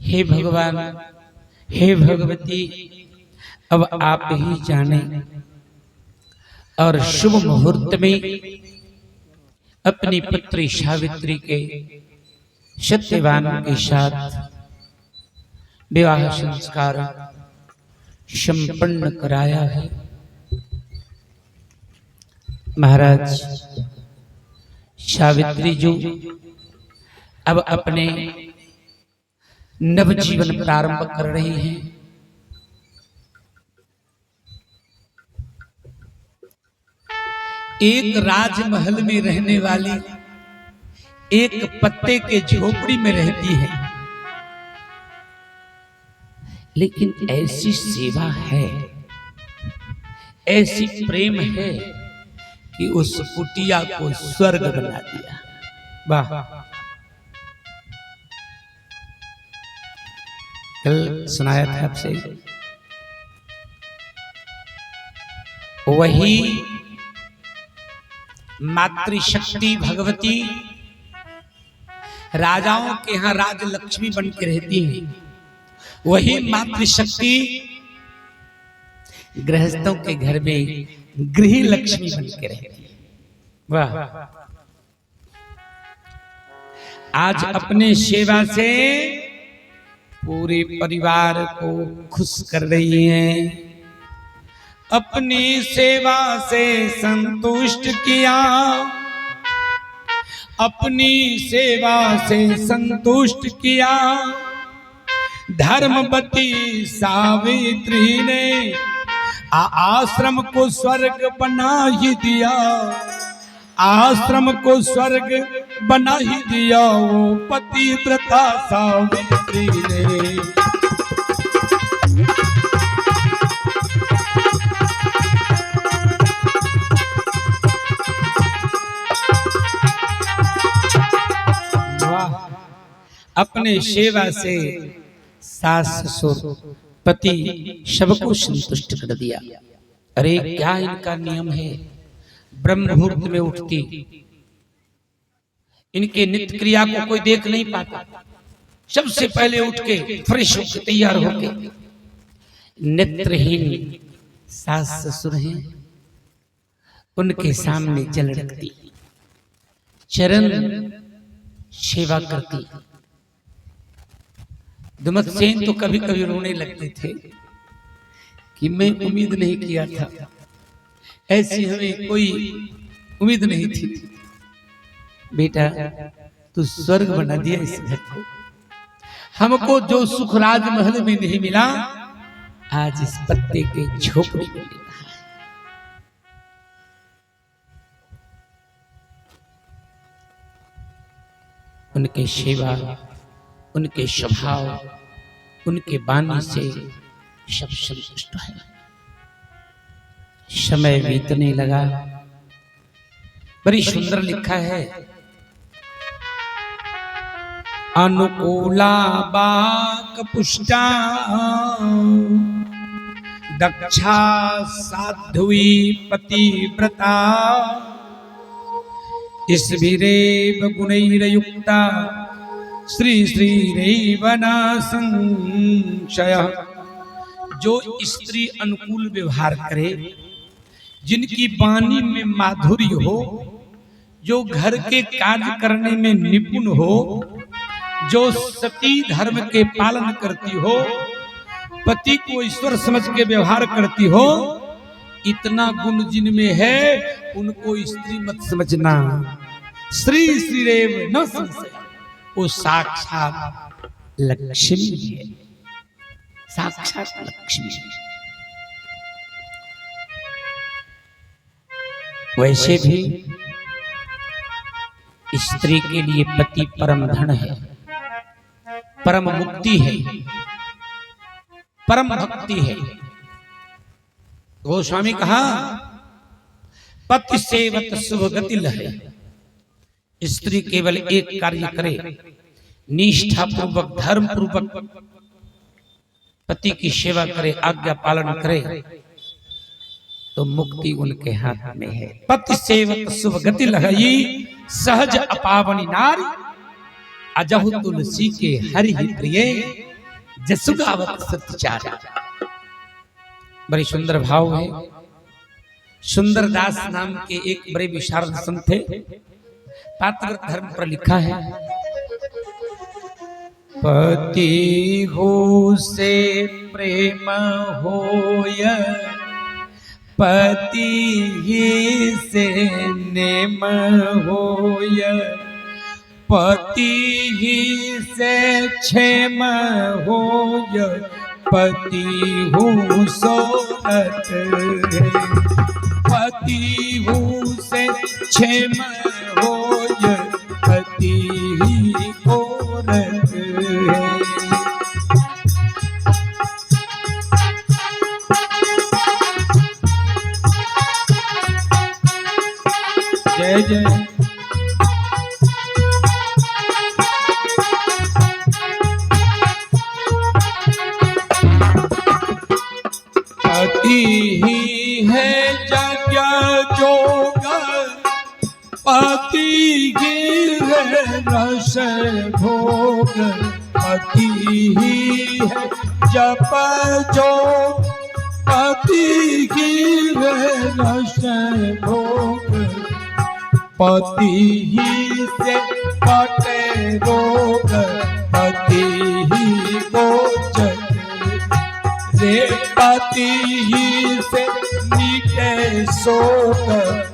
हे भगवान, हे भगवती, अब आप ही जाने। और शुभ मुहूर्त में अपनी पुत्री सावित्री के सत्यवान के साथ विवाह संस्कार संपन्न कराया है। महाराज, सावित्री जो अब अपने नवजीवन प्रारंभ कर रही हैं। एक राजमहल में रहने वाली एक पत्ते के झोपड़ी में रहती है, लेकिन ऐसी सेवा है, ऐसी प्रेम है कि उस कुटिया को स्वर्ग बना दिया। वाह! कल सुनाया था आपसे, वही मातृशक्ति भगवती राजाओं के यहाँ राजलक्ष्मी बन के रहती है। वही मातृशक्ति गृहस्थों के घर में गृह लक्ष्मी बन के रहती है। वाह! आज अपने सेवा से पूरे परिवार को खुश कर रही हैं। अपनी सेवा से संतुष्ट किया, अपनी सेवा से संतुष्ट किया। धर्मवती सावित्री ने आश्रम को स्वर्ग बना ही दिया, आश्रम को स्वर्ग बना ही दिया। वो पतिव्रता सावित्री ने। अपने सेवा से सास ससुर पति सबको संतुष्ट कर दिया। अरे क्या इनका नियम है, ब्रह्म मुहूर्त में उठती, इनके नित्य क्रिया को कोई देख नहीं पाता। सबसे पहले उठ के फ्रेश होकर तैयार होके, नेत्रहीन सास ससुर हैं, उनके सामने जल रखती, चरण सेवा करती। दुमत सेन तो कभी कभी रोने लगते थे कि मैं उम्मीद नहीं किया था, ऐसी हमें कोई उम्मीद नहीं थी। बेटा, तू स्वर्ग बना दिया इस घर को। हमको जो सुख राजमहल में नहीं मिला, आज इस पत्ते के झोपड़ी में मिला है। उनके सेवा, उनके स्वभाव, उनके वाणी से सब संतुष्ट है। समय बीतने लगा, बड़ी सुंदर लिखा है, अनुकूला बाक पुष्टा दक्षा साध्वी पतिव्रता इसभिरेव गुणैर्युक्ता श्री श्री रेवना संशय। जो स्त्री अनुकूल व्यवहार करे, जिनकी वाणी में माधुर्य हो, जो घर के कार्य करने में निपुण हो, जो सती धर्म के पालन करती हो, पति को ईश्वर समझ के व्यवहार करती हो, इतना गुण जिनमें है, उनको स्त्री मत समझना। श्री श्री रेव न संशय, वो साक्षात लक्ष्मी है, साक्षात लक्ष्मी। वैसे भी स्त्री के लिए पति परम धन है, परम मुक्ति है, परम भक्ति है। गोस्वामी कहा, पति सेवत शुभ गति लहे। स्त्री केवल एक कार्य करे, निष्ठा पूर्वक धर्म पूर्वक पति की सेवा करे, आज्ञा पालन करे, तो मुक्ति उनके हाथ में है। पति सेवत शुभ गति लहई, सहज अपावनी नारी, अजहु तुलसी के हरि प्रिय। जसु गावत सत्चार। बड़ी सुंदर भाव है। सुंदर दास नाम के एक बड़े विशारद संत थे। पात्र धर्म पर लिखा है, पति हो से प्रेम होय, पति ही से नेम होय, पति ही से क्षेम होय, पति हूँ सोनत है, पति हूँ से क्षेम होय, पति ही कोरत है। जय जय। पति ही है यज्ञ जोग, पति ही है रस भोग, पति ही है जप जोग, पति ही है रस भोग, पति ही से कटे रोग, पति ही को जग रे, पति ही से नीटे शोक,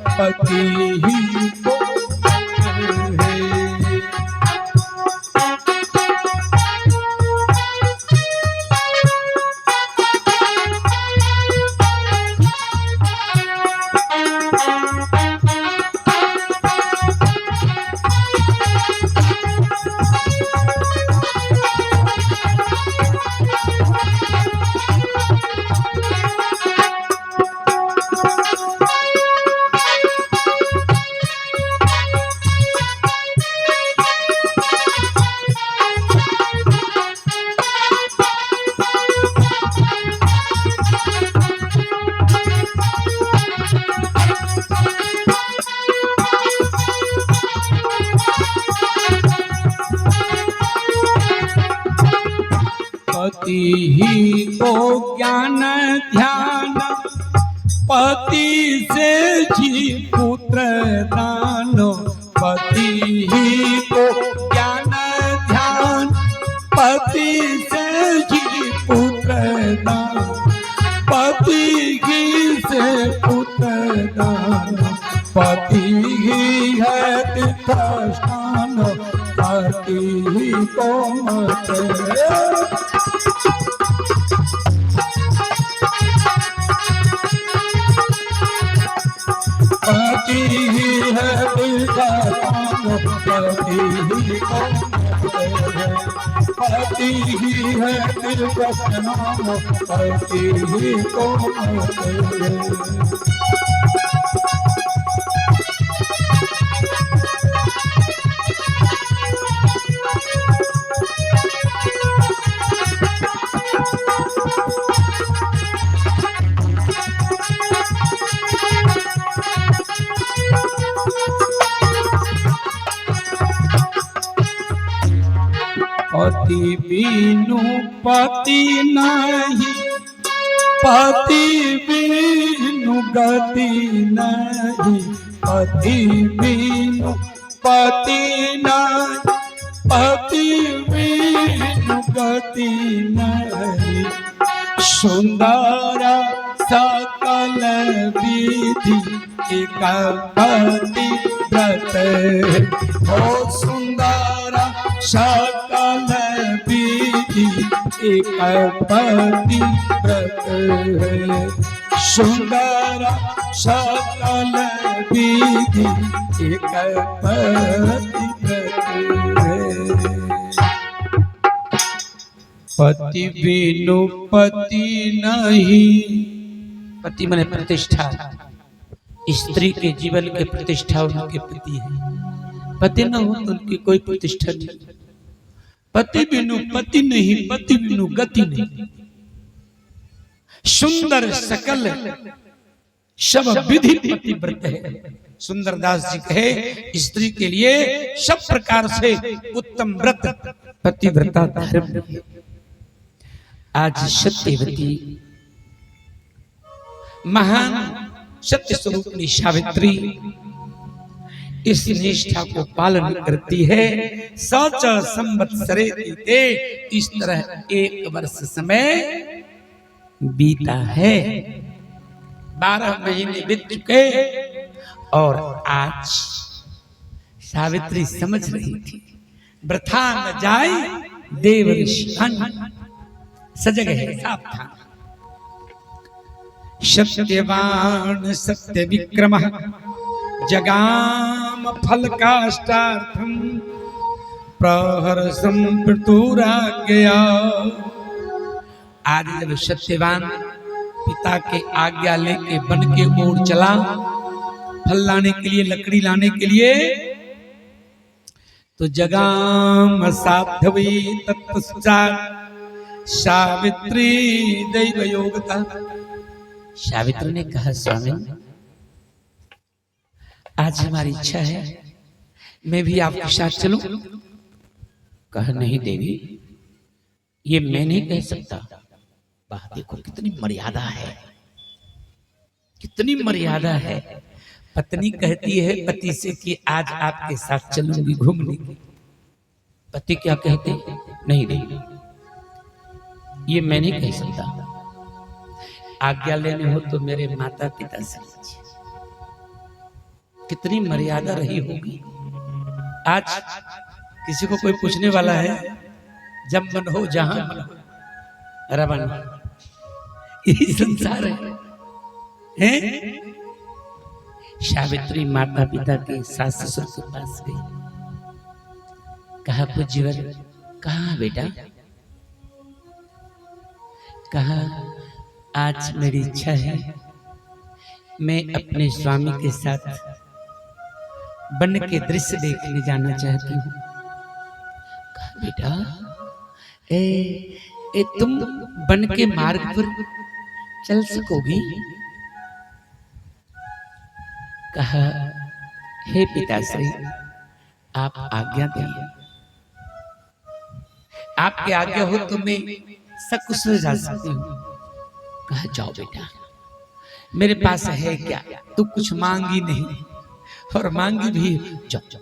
पति ही को है। पति ही को ज्ञान ध्यान, पति से जी पुत्र दान, पति ही को ज्ञान ध्यान, पति से जी पुत्र दान, पति ही से पुत्र दान, पति ही है तीर्थस्थान, पति ही को मत। पति ही है तीर्थस्थान, पति ही को पति ही है तीर्थस्थान, पति ही को पति बिनु पति नहीं, पति बिनु गति नहीं, पति बिनु पति नहीं, पति बिनु गति नहीं, सुंदर सकल विधि एक पति व्रत, ओ सुंदर सकल विधि एक पति व्रत है, सुंदर सकल विधि एक पति व्रत है। पति बिनु पति नहीं, पति माने प्रतिष्ठा, स्त्री के जीवन के प्रतिष्ठा उनके पति है। पति न हो तो उनकी कोई प्रतिष्ठा नहीं। पति बिनु पति नहीं, पति बिनु गति नहीं। सुंदर सकल सब विधि पतिव्रत है। सुंदर दास जी कहे स्त्री के लिए सब प्रकार से उत्तम व्रत पतिव्रता धर्म है। आज सत्यवती महान सत्य स्वरूपनी सावित्री इस निष्ठा को पालन करती है। 100 संवत्सरे बीते, इस तरह 1 वर्ष समय बीता है। 12 महीने बीत चुके और आज सावित्री समझ रही थी वृथा न जाए देव ऋषि सजग है, सावधान। सत्यवान सत्य विक्रम जगाम फल काष्टार्थम प्रहर्षम पृथुराज्ञया। आज जब सत्यवान पिता के आज्ञा लेके वन के ओर चला, फल लाने के लिए, लकड़ी लाने के लिए, तो जगाम साध्वी तत्पश्चात् सावित्री दैव योगता। सावित्री ने कहा, स्वामी आज हमारी इच्छा है मैं भी आपके साथ चलूं। कहा, नहीं देवी, ये मैं नहीं कह सकता। वाह, देखो कितनी मर्यादा है, कितनी मर्यादा है। पत्नी कहती है पति से कि आज आपके साथ चलूंगी घूमने की। पति क्या कहते? नहीं देवी, ये मैं नहीं कह सकता। आज्ञा लेने हो तो मेरे माता पिता से लीजिए। कितनी मर्यादा रही होगी। आज किसी को कोई पूछने वाला है, जब मन हो जहां मन हो रवाना, यही संसार है? सावित्री माता पिता के सास ससुर के पास गई। कहा, पूज्यवर कहाँ बेटा? कहा, आज मेरी इच्छा है मैं अपने स्वामी के साथ वन के दृश्य देखने जाना चाहती हूँ। कहा, बेटा तुम वन के मार्ग पर चल सकोगी? कहा, हे पिताश्री आप आज्ञा दिए। आपकी आज्ञा हो तो मैं सकुशल जा सकती हूँ। कहा, जाओ बेटा, मेरे पास है क्या, तू कुछ मांगी नहीं और मांगी भी, जाओ।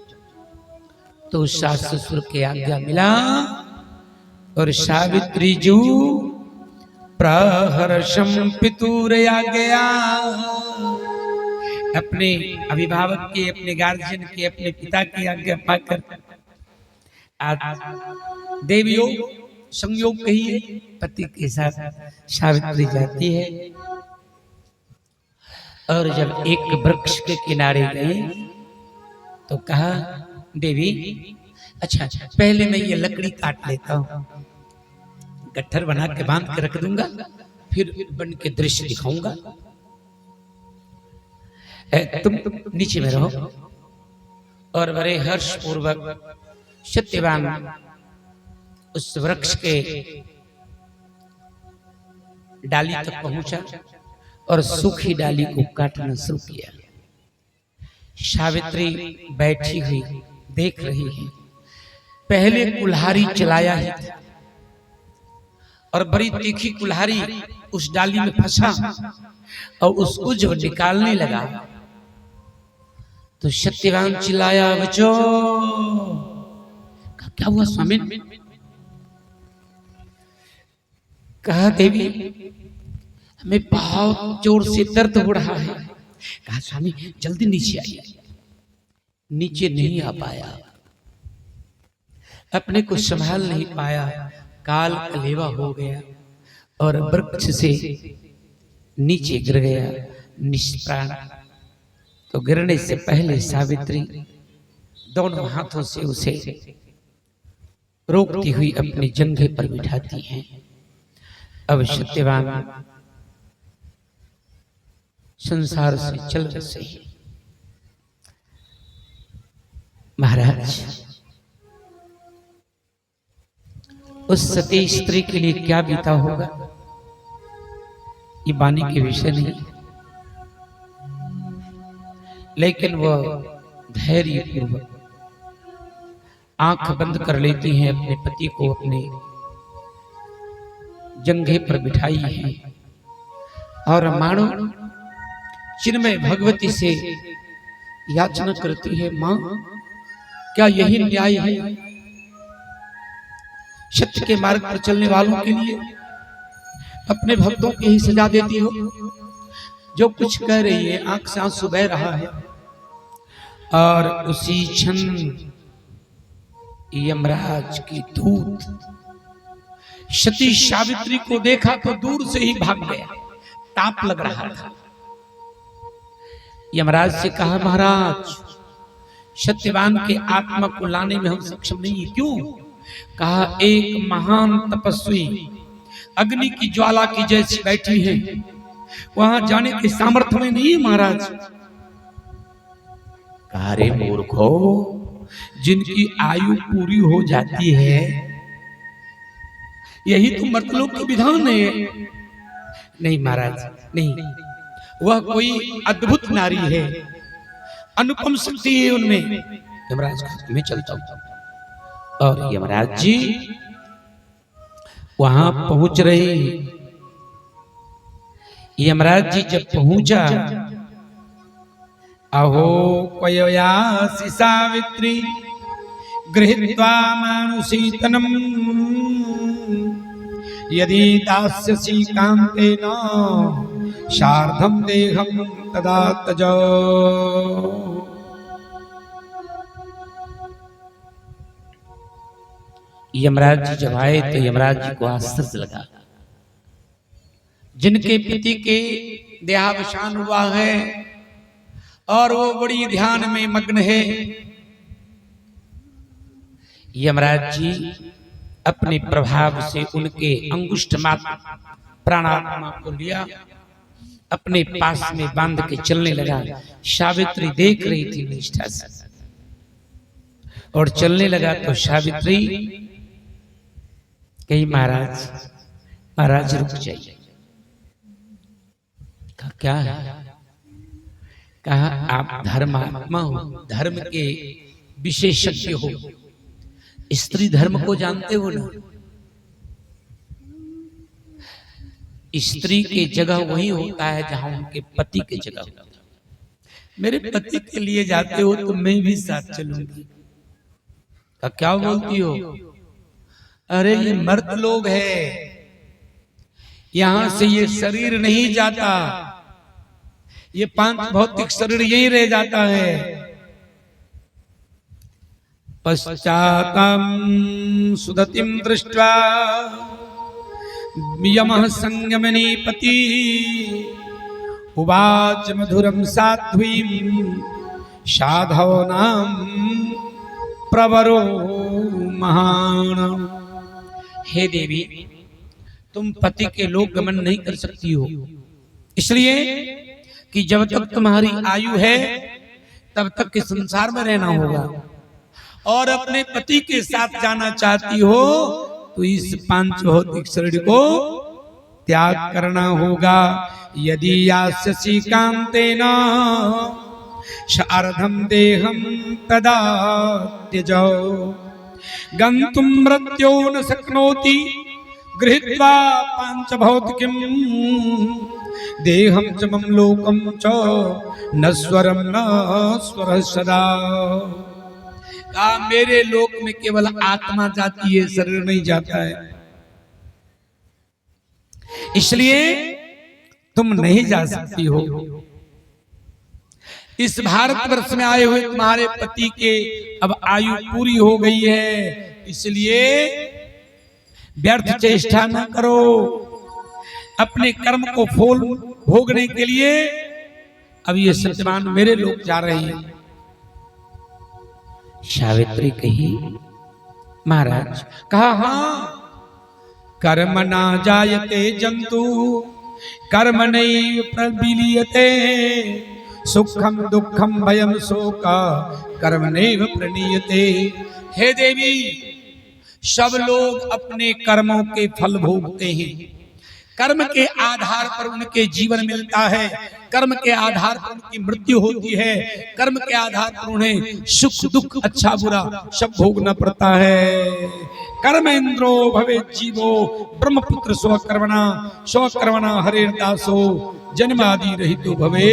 तो सास ससुर के आज्ञा मिला और सावित्री जू प्रहर्षम पितुराज्ञया, अपने अभिभावक के, अपने गार्जियन के, अपने पिता की आज्ञा पाकर आज देवयोग संयोग कहिए पति के साथ सावित्री जाती है। और जब एक वृक्ष के किनारे गए तो कहा, देवी अच्छा पहले मैं ये लकड़ी काट लेता हूँ, गट्ठर बना के बांध के रख दूंगा, फिर बन के दृश्य दिखाऊंगा। तुम नीचे में रहो। और बड़े हर्ष पूर्वक सत्यवान उस वृक्ष के डाली तक पहुंचा और सूखी डाली को काटना शुरू किया। सावित्री बैठी हुई देख रही है। पहले कुल्हाड़ी चलाया ही था और बड़ी तीखी कुल्हाड़ी उस डाली में फंसा और उसको जब निकालने लगा तो सत्यवान चिल्लाया, बचो। क्या हुआ स्वामी? कहा, देवी हमें बहुत जोर से दर्द हो रहा है। कहा, स्वामी जल्दी नीचे आइए। नीचे नहीं आ पाया, अपने को संभाल नहीं पाया, काल कलेवा हो गया और वृक्ष से नीचे गिर गया निष्प्राण। तो गिरने से पहले सावित्री दोनों हाथों से उसे रोकती हुई अपने जंघे पर बिठाती हैं। अब सत्यवान संसार से चल बसे। महाराज, उस सती स्त्री के लिए क्या बीता होगा ये वाणी के विषय नहीं, लेकिन वह धैर्य पूर्वक आंख बंद कर लेती हैं, अपने पति को अपने जंघे पर बिठाई है और मानो चिन्मय भगवती से याचना करती है, मां क्या यही न्याय है सत्य के मार्ग पर चलने वालों के लिए? अपने भक्तों की ही सजा देती हो। जो कुछ कह रही है आंख से आंसू बह रहा है। और उसी क्षण यमराज की दूत सती सावित्री को देखा तो दूर से ही भाग गया, ताप लग रहा था। यमराज से कहा, महाराज सत्यवान के आत्मा को लाने में हम सक्षम नहीं है। क्यों? कहा, एक महान तपस्वी अग्नि की ज्वाला की जैसी बैठी है, वहां जाने के सामर्थ्य में नहीं है महाराज। कहा, रे मूर्खो, जिनकी आयु पूरी हो जाती है, यही तो मर्तलोक का विधान है। नहीं महाराज, नहीं, वह कोई अद्भुत नारी है, अनुपम शक्ति है उनमें। यमराज कहा, मैं चलता हूं। और यमराज जी वहां पहुंच रहे। यमराज जी जब पहुंचा, अहो क्वयासि सावित्री गृहीत्वा मानुषीतनम यदि दास्यसि कान्तेन शार्धं देहं तदा तजो। यमराज जी जब आए तो यमराज जी को आश्चर्य लगा। जिनके पति के देहावसान हुआ है और वो बड़ी ध्यान में मग्न है, यमराज जी अपने प्रभाव से उनके अंगुष्ठ मात्र प्राणात्मा को लिया, अपने पास में बांध के चलने लगा। सावित्री देख रही थी निष्ठा से और चलने लगा। तो सावित्री कही, महाराज महाराज रुक जाइए। कहा, क्या है? कहा, आप धर्मात्मा हो, धर्म के विशेषज्ञ हो, स्त्री धर्म को जानते हो ना? स्त्री की जगह वही होता है जहां उनके पति की जगह होता है। मेरे पति के लिए जाते हो तो मैं भी साथ चलूंगी। क्या बोलती हो? अरे ये मर्द लोग है, यहां से ये शरीर नहीं जाता, ये पांच भौतिक शरीर यही रह जाता है। पश्चातम सुदतिम दृष्ट्वा यमः संयमनीपति उवाच मधुरम साध्वीं साधवनां प्रवरो महान। हे देवी, तुम पति के लोक गमन नहीं कर सकती हो, इसलिए कि जब तक तुम्हारी आयु है तब तक के संसार में रहना होगा, और अपने पति के साथ जाना चाहती हो तो इस पांच भौतिक शरीर को त्याग करना होगा। यदि यास्यसि कान्तेन शार्धं देहं तदा त्यजो गन्तुं मृत्यो न शक्नोति गृहीत्वा पांच भौतिकं देहं च मम लोकं च नश्वरं न स्वरः सदा। मेरे लोक में केवल आत्मा जाती है, शरीर नहीं जाता है, इसलिए तुम नहीं जा सकती हो। इस भारतवर्ष में आए हुए तुम्हारे पति के अब आयु पूरी हो गई है, इसलिए व्यर्थ चेष्टा न करो। अपने कर्म को फल भोगने के लिए अब ये सत्यवान मेरे लोग जा रहे हैं। सावित्री कही, महाराज। कहा, हाँ, कर्म ना जायते जंतु कर्म नैव प्रविलीयते सुखम दुखम भयम शोका कर्म नैव प्रणीयते। हे देवी, सब लोग अपने कर्मों के फल भोगते हैं, कर्म के आधार पर उनके जीवन मिलता है, कर्म के आधार पर उनकी मृत्यु होती है, कर्म के आधार पर उन्हें सुख दुख अच्छा बुरा सब भोगना पड़ता है। कर्मेंद्रो भवे जीवो ब्रह्मपुत्र स्वकर्मणा हरिदासो जन्मादि रहितो भवे।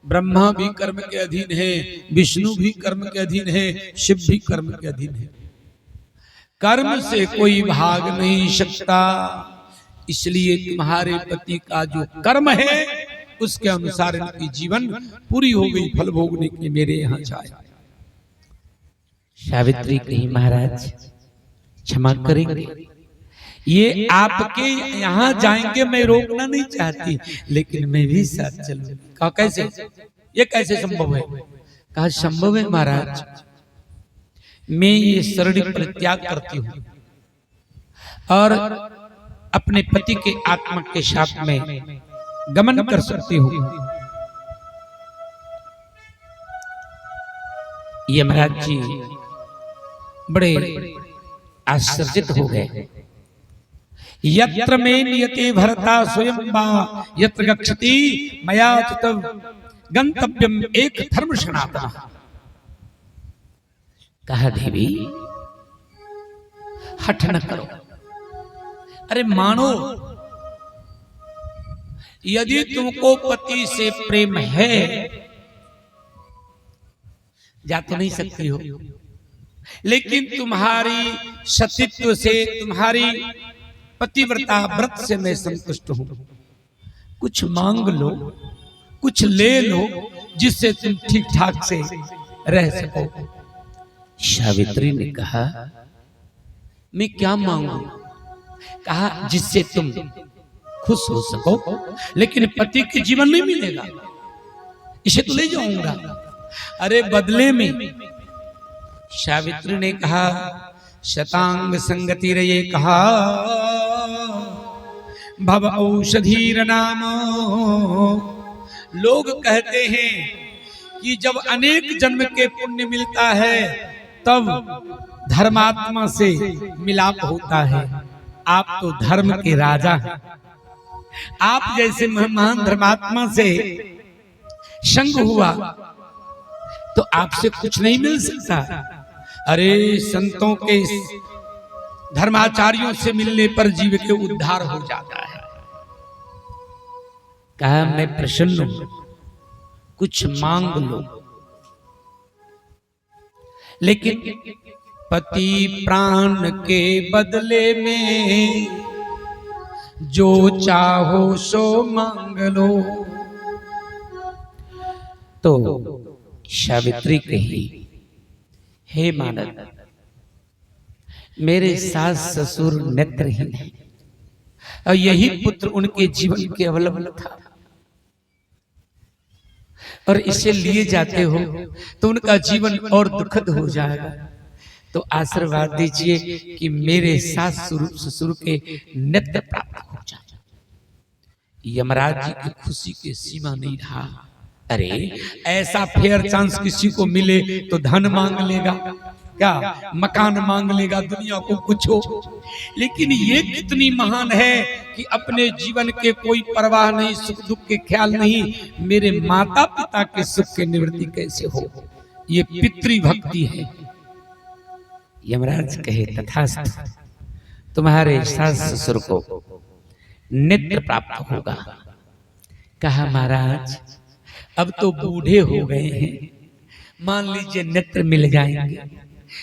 ब्रह्मा भी कर्म के अधीन है, विष्णु भी कर्म के अधीन है, शिव भी कर्म के अधीन है। कर्म से कोई भाग नहीं सकता। इसलिए तुम्हारे पति का जो कर्म है उसके अनुसार इनकी जीवन पूरी हो गई, फल भोगने के मेरे यहाँ जाए। सावित्री कही महाराज क्षमा करेंगे, ये आपके यहाँ जाएंगे, मैं रोकना नहीं चाहती, लेकिन मैं भी साथ चलूं। कहा कैसे, ये कैसे संभव है? कहा संभव है महाराज, मैं ये शरीर परित्याग करती हूँ और अपने पति के आत्मा के साथ में गमन कर सकती हूँ। यमराज जी बड़े आश्चर्यित हो गए। यत्र में नियते भरता स्वयं वा यत्र गच्छति मया चित गंतव्यम एक धर्म सनातन। कहा देवी हठ न करो, अरे मानो यदि तुमको पति से प्रेम है, जा तो नहीं सकती हो, लेकिन तुम्हारी सतीत्व से, तुम्हारी पतिव्रता व्रत से मैं संतुष्ट हूं। कुछ मांग लो, कुछ ले लो, जिससे तुम ठीक ठाक से रह सको। सावित्री ने कहा मैं क्या मांगू? कहा जिससे तुम खुश हो सको, लेकिन पति के जीवन नहीं मिलेगा, इसे तो ले जाऊंगा। अरे बदले में सावित्री ने कहा शतांग संगति रे, कहा भव औषधीर नाम। लोग कहते हैं कि जब अनेक जन्म के पुण्य मिलता है तब धर्मात्मा से मिलाप होता है। आप तो धर्म के राजा हैं, आप जैसे महान धर्मात्मा से संग हुआ तो आपसे कुछ नहीं मिल सकता। अरे संतों के, धर्माचार्यों से मिलने पर जीव के उद्धार हो जाता है। कहा मैं प्रसन्न हूं, कुछ मांग लो। लेकिन पति प्राण के बदले में जो चाहो सो मांग लो। तो सावित्री कही हे मानव, मेरे सास ससुर नेत्रहीन हैं और यही पुत्र उनके जीवन के अवलंबन था, और इसे लिए जाते हो तो उनका जीवन और दुखद हो जाएगा। तो आशीर्वाद दीजिए कि मेरे सास ससुर के नेत्र प्राप्त हो जाए। यमराज जी की खुशी की सीमा नहीं रहा। अरे ऐसा फेयर चांस किसी को मिले तो धन मांग लेगा क्या, मकान मांग लेगा, दुनिया को कुछ हो, लेकिन ये कितनी महान है कि अपने जीवन के कोई परवाह नहीं, सुख दुख के ख्याल नहीं, मेरे माता पिता के सुख की निवृत्ति कैसे हो। ये पितृभक्ति है। यमराज कहे तथास्तु, तुम्हारे सास ससुर को नेत्र प्राप्त होगा। कहा महाराज अब तो बूढ़े हो गए हैं, मान लीजिए नेत्र मिल जाएंगे,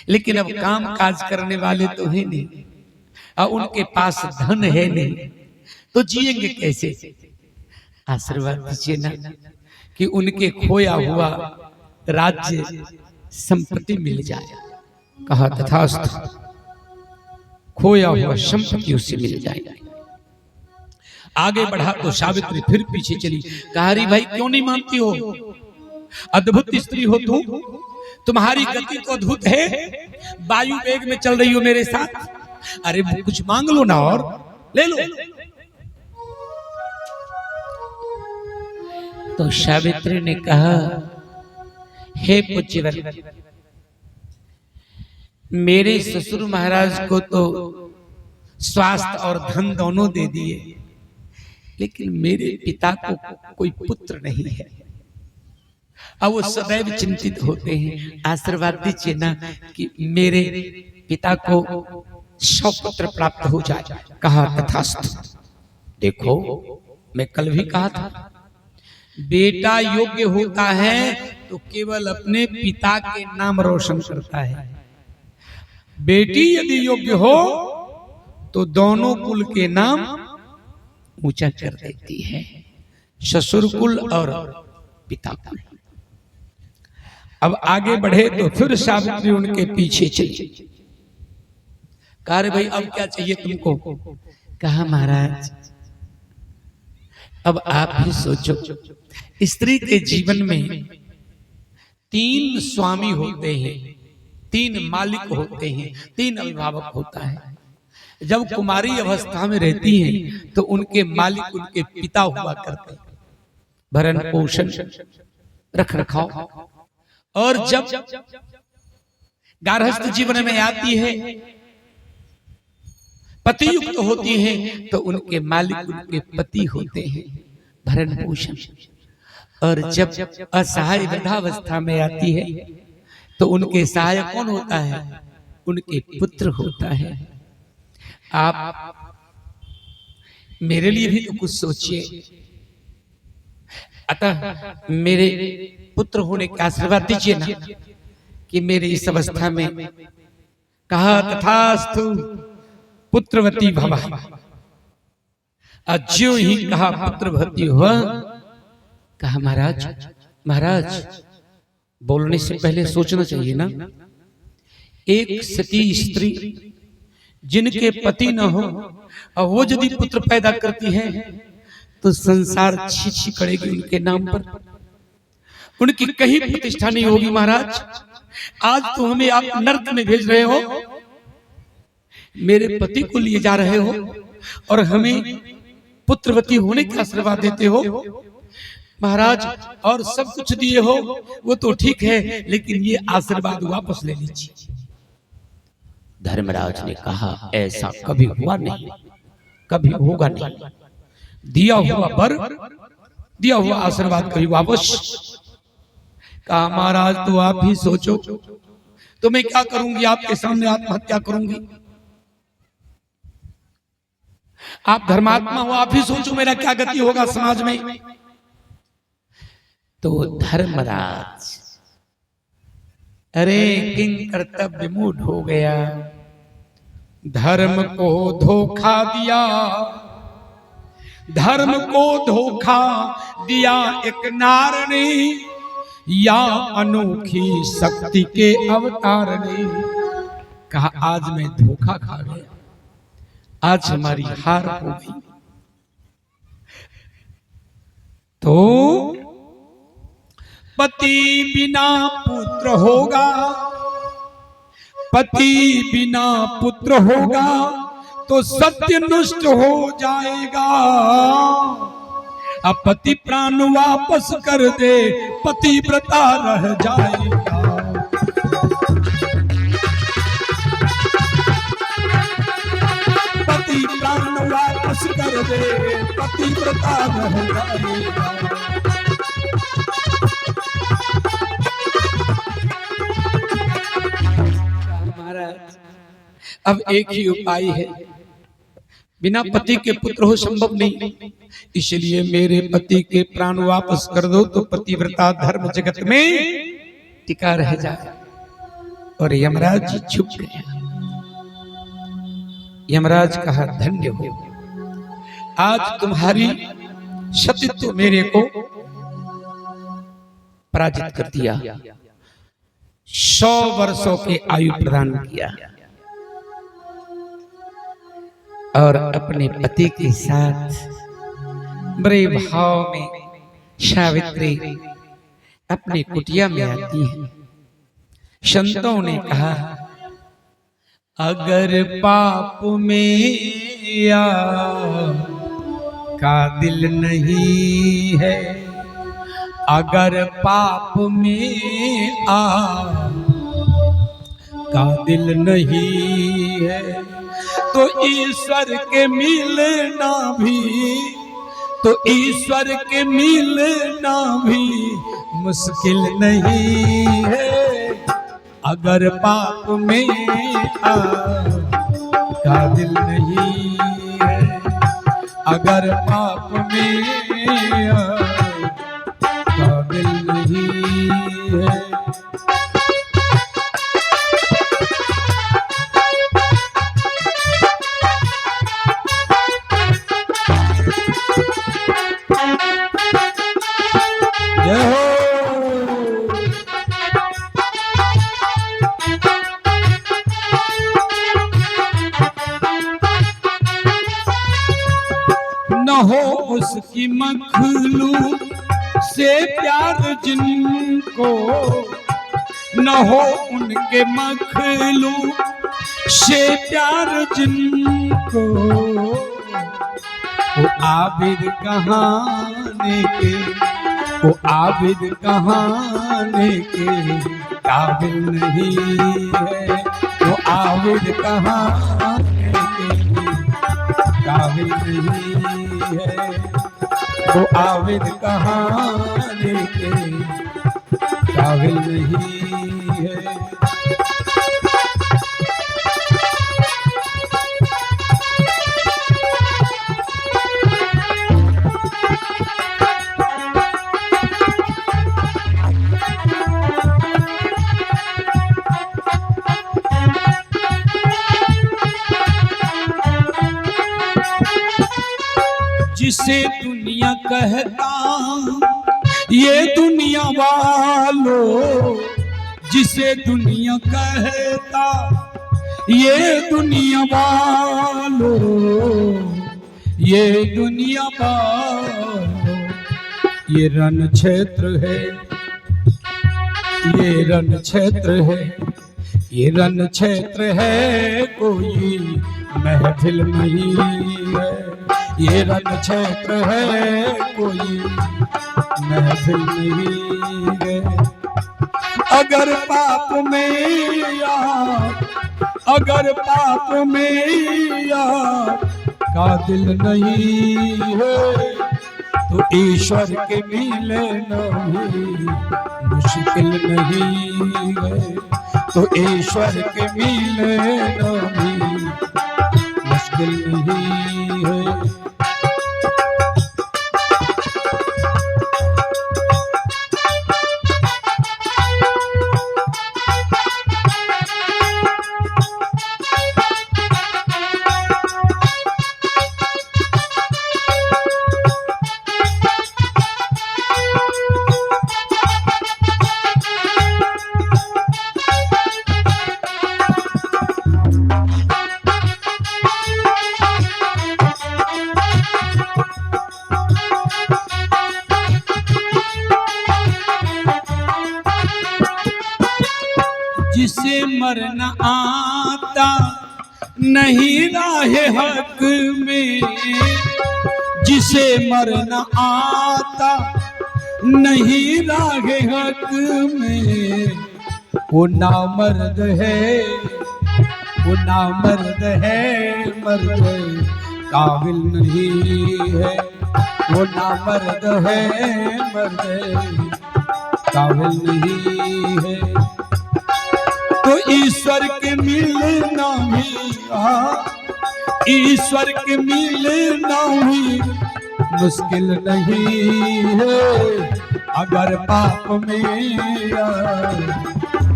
लेकिन अब काम काज करने वाले तो है नहीं और उनके पास धन है नहीं, तो जिएंगे कैसे? आशीर्वाद दीजिए ना कि उनके खोया हुआ राज्य संपत्ति मिल जाए। कहा तथास्तु, खोया हुआ संपत्ति उससे मिल जाएगा। आगे बढ़ा तो सावित्री फिर पीछे चली। कहा री भाई क्यों नहीं मानती हो? अद्भुत स्त्री हो तुम, तुम्हारी गति तो अद्भुत है, वायु वेग में चल रही हो मेरे साथ। अरे कुछ मांग लो ना और ले लो। तो सावित्री ने कहा हे पूज्यवर, मेरे ससुर महाराज को तो स्वास्थ्य और धन दोनों दे दिए, लेकिन मेरे पिता को कोई पुत्र नहीं है, अब वो सदैव चिंतित होते हैं। आशीर्वाद दीजिए ना कि मेरे पिता को 100 पुत्र प्राप्त हो जाए। कहा तथास्तु। देखो मैं कल भी कहा था, बेटा योग्य होता है तो केवल अपने पिता के नाम रोशन करता है। बेटी यदि योग्य हो तो दोनों कुल के नाम ऊंचा कर देती है, ससुर कुल और पिता कुल। अब आगे बढ़े तो फिर सावित्री उनके पीछे चली। कहा रे भाई अब क्या चाहिए तुमको? कहा महाराज अब आप ही सोचो, स्त्री के जीवन में 3 स्वामी होते हैं, 3 मालिक होते हैं, 3 अभिभावक होता है। जब कुमारी अवस्था में रहती हैं तो उनके मालिक उनके पिता हुआ करते हैं, भरण पोषण रख रखाव। और जब गार्हस्थ जीवन में आती है, पति युक्त होती है, तो उनके मालिक उनके पति होते हैं, भरण पोषण। और जब असहाय वृद्धावस्था में आती है तो उनके सहायक कौन होता है? उनके पुत्र होता है। आप मेरे लिए भी तो कुछ सोचिए। अतः मेरे पुत्र होने का आशीर्वाद दीजिए ना कि मेरे इस अवस्था में। कहा तथास्तु पुत्रवती भव। ज्यों ही कहा पुत्रवती हुआ। कहा महाराज महाराज बोलने से पहले सोचना चाहिए ना। एक सती स्त्री जिनके पति न हो और वो यदि पुत्र पैदा करती है तो संसार छी करेगी उनके नाम पर, उनकी कहीं प्रतिष्ठा नहीं होगी। महाराज आज तो हमें आप नर्क में भेज रहे हो, मेरे पति को लिए जा रहे हो और हमें पुत्रवती होने का आशीर्वाद देते हो। महाराज और सब कुछ दिए हो वो तो ठीक है, लेकिन ये आशीर्वाद वापस ले लीजिए। धर्मराज ने कहा ऐसा कभी हुआ नहीं, कभी होगा नहीं। दिया हुआ वर, दिया हुआ आशीर्वाद कभी वापस। कहा महाराज तो आप ही सोचो, तो मैं क्या करूंगी? आपके सामने आत्महत्या करूंगी। आप धर्मात्मा हो, आप ही सोचो मेरा क्या गति होगा समाज में। तो धर्मराज अरे किंग कर्तव्य मूड हो गया, धर्म को धोखा दिया, धर्म को धोखा दिया एक नार ने, या अनोखी शक्ति के अवतार ने। कहा आज मैं धोखा खा गया, आज हमारी हार हो गई। तो पति बिना पुत्र होगा, पति बिना पुत्र होगा तो सत्य नष्ट हो जाएगा। अब पति प्राण वापस कर दे, पति व्रता रह जाएगा। पति प्राण वापस कर दे, पति व्रता रह जाएगा। अब एक ही उपाय है, बिना पति के पुत्र हो संभव नहीं, इसलिए मेरे पति के प्राण वापस कर दो तो पतिव्रता धर्म जगत में टिका रह जाए। और यमराज जी चुप गया। यमराज कहा धन्य हो, आज तुम्हारी सतीत्व मेरे को पराजित कर दिया, 100 वर्षों के आयु प्रदान किया और अपने पति के साथ बड़े भाव में सावित्री अपनी कुटिया में आती है। संतों ने कहा अगर पाप में या का दिल नहीं है, अगर पाप में आ का दिल नहीं है, तो ईश्वर के मिलना भी, तो ईश्वर के मिलना भी मुश्किल नहीं है। अगर पाप में काबिल नहीं है, अगर पाप में काबिल नहीं है। जय हो। न हो उसकी मखलूक से प्यार जिनको, न हो उनके मखलूक से प्यार जिनको, वो आबिद कहाने के, वो आबिद कहाने के काबिल नहीं है, वो आबिद कहाने के काबिल नहीं है, वो आबिद कहाने के काबिल नहीं है। जिसे दुनिया कहता ये दुनिया वालों, जिसे दुनिया कहता ये दुनिया वालों, ये दुनिया वालों, ये रण क्षेत्र है, ये रण क्षेत्र है, ये रण क्षेत्र है, कोई महफिल नहीं है, ये रण क्षेत्र है, कोई महफिल नहीं है। अगर पाप में यार, अगर पाप में यार का दिल नहीं है, तो ईश्वर के मिलना भी मुश्किल नहीं है, तो ईश्वर के मिलना भी मुश्किल नहीं है। जिसे मरना आता नहीं राहे हक में, जिसे मरना आता नहीं राहे हक में, वो नामर्द है, वो नामर्द है, मर्द काबिल नहीं है, वो नामर्द है, मर्द काबिल नहीं है। तो ईश्वर के मिलना भी, ईश्वर के मिलना भी मुश्किल नहीं है, अगर पाप में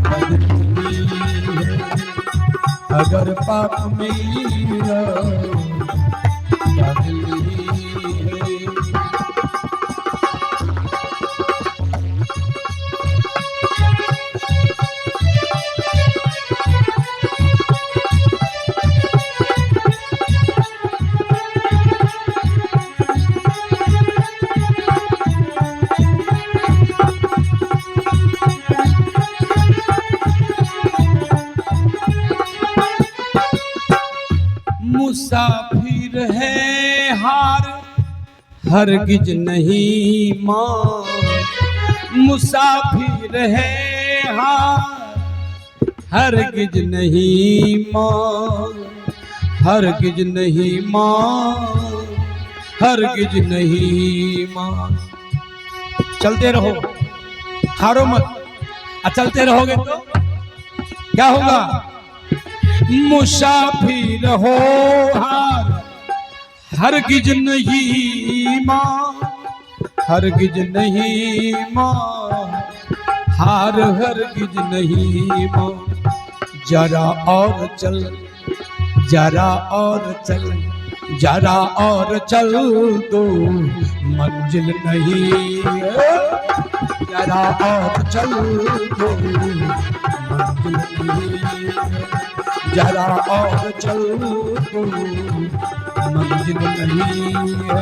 बदली है, अगर पाप में बदली है। मुसाफिर है हार हरगिज नहीं मान, मुसाफिर है हार हरगिज नहीं मान, हरगिज नहीं मान, हरगिज नहीं मान। चलते रहो, हारो मत, चलते रहोगे तो क्या होगा? मुसाफिर हो हार हरगिज नहीं मान, हरगिज नहीं मान, हार हरगिज नहीं मान। जरा और चल, जरा और चल, जरा और चल दो मंजिल नहीं है। जरा और चल दो मंजिल नहीं है। जरा और चल दो मंजिल नहीं है।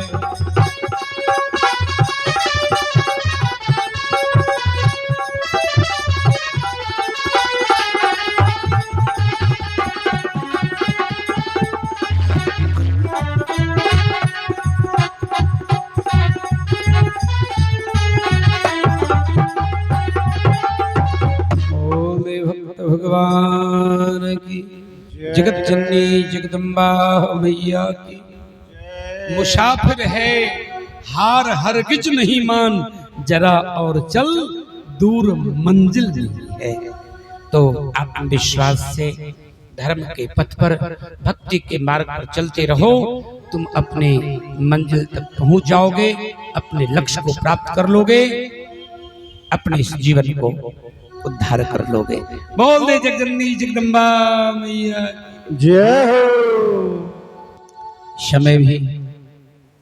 भगवान की, जगत जननी जगदम्बा मैया की। मुसाफिर है हार हरगिज नहीं मान, जरा और चल दूर मंजिल नहीं है। तो आत्मविश्वास से धर्म के पथ पर, भक्ति के मार्ग पर चलते रहो, तुम अपने मंजिल तक पहुंच जाओगे, अपने लक्ष्य को प्राप्त कर लोगे, अपने इस जीवन को उद्धार कर लोगे। बोल दे जगजननी जगदम्बा मैया जय हो। समय भी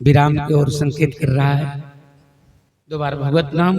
विराम की ओर संकेत कर रहा है। दोबारा भगवत नाम